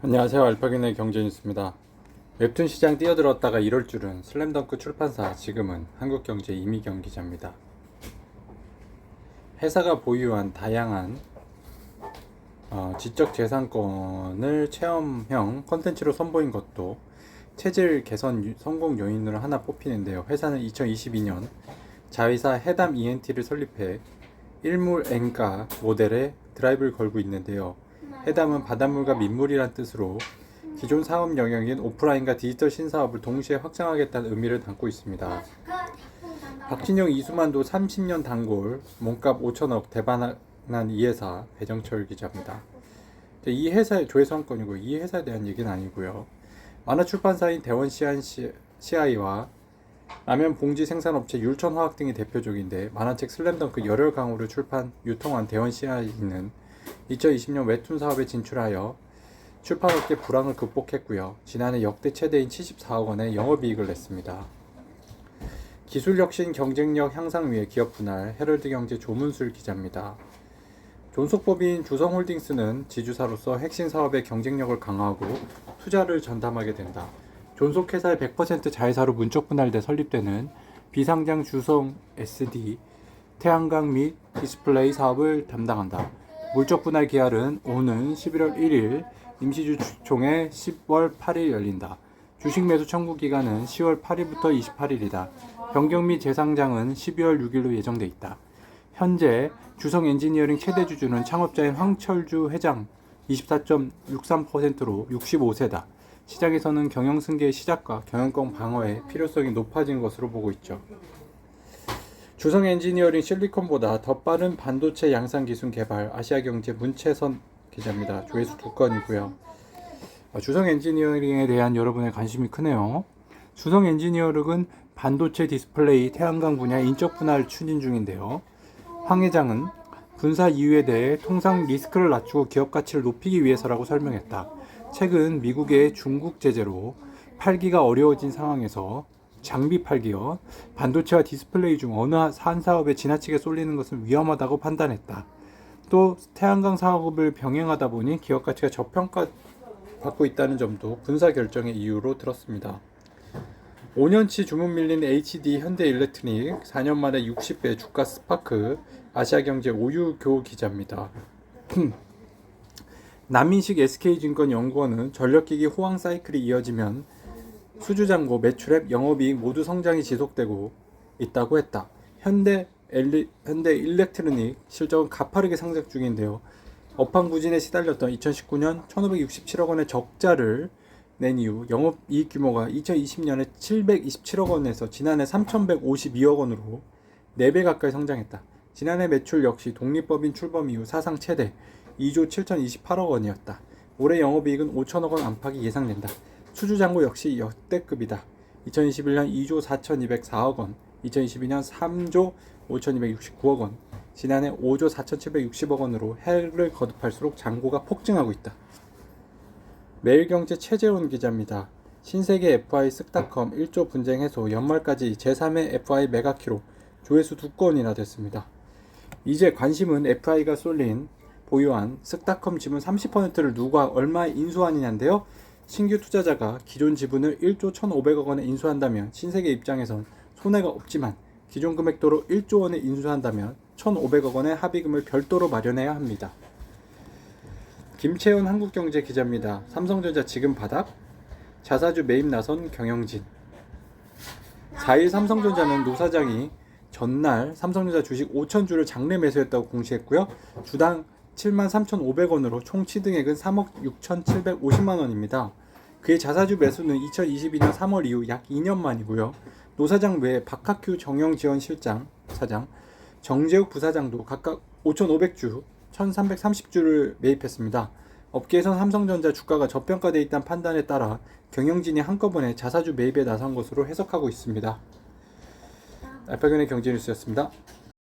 안녕하세요. 알파균의 경제뉴스입니다. 웹툰 시장 뛰어들었다가 이럴 줄은. 슬램덩크 출판사, 지금은 한국경제 이미경 기자입니다. 회사가 보유한 다양한 지적재산권을 체험형 콘텐츠로 선보인 것도 체질 개선 성공 요인으로 하나 뽑히는데요. 회사는 2022년 자회사 해담 ENT를 설립해 일물 엔가 모델에 드라이브를 걸고 있는데요. 해담은 바닷물과 민물이란 뜻으로 기존 사업 영역인 오프라인과 디지털 신사업을 동시에 확장하겠다는 의미를 담고 있습니다. 박진영 이수만도 30년 단골, 몸값 5천억 대반한 이 회사. 배정철 기자입니다. 이 회사의 조회수 한 건이고, 이 회사에 대한 얘기는 아니고요. 만화 출판사인 대원 CI와 라면 봉지 생산업체 율천화학 등이 대표적인데, 만화책 슬램덩크 열혈 강호를 출판 유통한 대원 CI는 2020년 웹툰 사업에 진출하여 출판업계 불황을 극복했고요. 지난해 역대 최대인 74억 원의 영업이익을 냈습니다. 기술혁신 경쟁력 향상 위해 기업 분할. 헤럴드경제 조문술 기자입니다. 존속법인 주성홀딩스는 지주사로서 핵심 사업의 경쟁력을 강화하고 투자를 전담하게 된다. 존속회사의 100% 자회사로 문적 분할돼 설립되는 비상장 주성 SD, 태양광 및 디스플레이 사업을 담당한다. 물적 분할 계약은 오는 11월 1일, 임시주총회 10월 8일 열린다. 주식 매수 청구 기간은 10월 8일부터 28일이다. 변경 및 재상장은 12월 6일로 예정돼 있다. 현재 주성 엔지니어링 최대 주주는 창업자인 황철주 회장 24.63%로 65세다. 시장에서는 경영승계의 시작과 경영권 방어의 필요성이 높아진 것으로 보고 있죠. 주성 엔지니어링 실리콘보다 더 빠른 반도체 양산 기술 개발. 아시아경제 문채선 기자입니다. 조회수 2건이고요. 주성 엔지니어링에 대한 여러분의 관심이 크네요. 주성 엔지니어링은 반도체 디스플레이, 태양광 분야 인적 분할 추진 중인데요. 황 회장은 분사 이유에 대해 통상 리스크를 낮추고 기업 가치를 높이기 위해서라고 설명했다. 최근 미국의 중국 제재로 팔기가 어려워진 상황에서 장비 팔기와 반도체와 디스플레이 중 어느 한 사업에 지나치게 쏠리는 것은 위험하다고 판단했다. 또 태양광 사업을 병행하다 보니 기업 가치가 저평가받고 있다는 점도 분사 결정의 이유로 들었습니다. 5년치 주문 밀린 HD 현대일렉트릭 4년 만에 60배 주가 스파크. 아시아경제 오유교 기자입니다. 남인식 SK증권 연구원은 전력기기 호황 사이클이 이어지면 수주잔고, 매출액, 영업이익 모두 성장이 지속되고 있다고 했다. 현대일렉트릭 실적은 가파르게 상승 중인데요. 업황부진에 시달렸던 2019년 1567억 원의 적자를 낸 이후 영업이익 규모가 2020년에 727억 원에서 지난해 3152억 원으로 4배 가까이 성장했다. 지난해 매출 역시 독립법인 출범 이후 사상 최대 2조 7028억 원이었다. 올해 영업이익은 5천억 원 안팎이 예상된다. 수주잔고 역시 역대급이다. 2021년 2조 4204억 원, 2022년 3조 5269억 원, 지난해 5조 4760억 원으로 해를 거듭할수록 잔고가 폭증하고 있다. 매일경제 최재훈 기자입니다. 신세계 FI 쓱닷컴 1조 분쟁 해소. 연말까지 제3회 FI 메가키로. 조회수 2건이나 됐습니다. 이제 관심은 FI가 쏠린 보유한 쓱닷컴 지분 30%를 누가 얼마에 인수하느냐인데요. 신규 투자자가 기존 지분을 1조 1,500억 원에 인수한다면 신세계 입장에선 손해가 없지만, 기존 금액도로 1조 원에 인수한다면 1,500억 원의 합의금을 별도로 마련해야 합니다. 김채훈 한국경제 기자입니다. 삼성전자 지금 바닥? 자사주 매입 나선 경영진. 4일 삼성전자는 노 사장이 전날 삼성전자 주식 5,000주를 장내 매수했다고 공시했고요. 주당 73,500원으로 총 취득액은 3억 6,750만 원입니다. 그의 자사주 매수는 2022년 3월 이후 약 2년 만이고요. 노 사장 외에 박학규 정영지원실장 사장, 정재욱 부사장도 각각 5,500주, 1,330주를 매입했습니다. 업계에선 삼성전자 주가가 저평가되어 있다는 판단에 따라 경영진이 한꺼번에 자사주 매입에 나선 것으로 해석하고 있습니다. 알파견의 경제뉴스였습니다.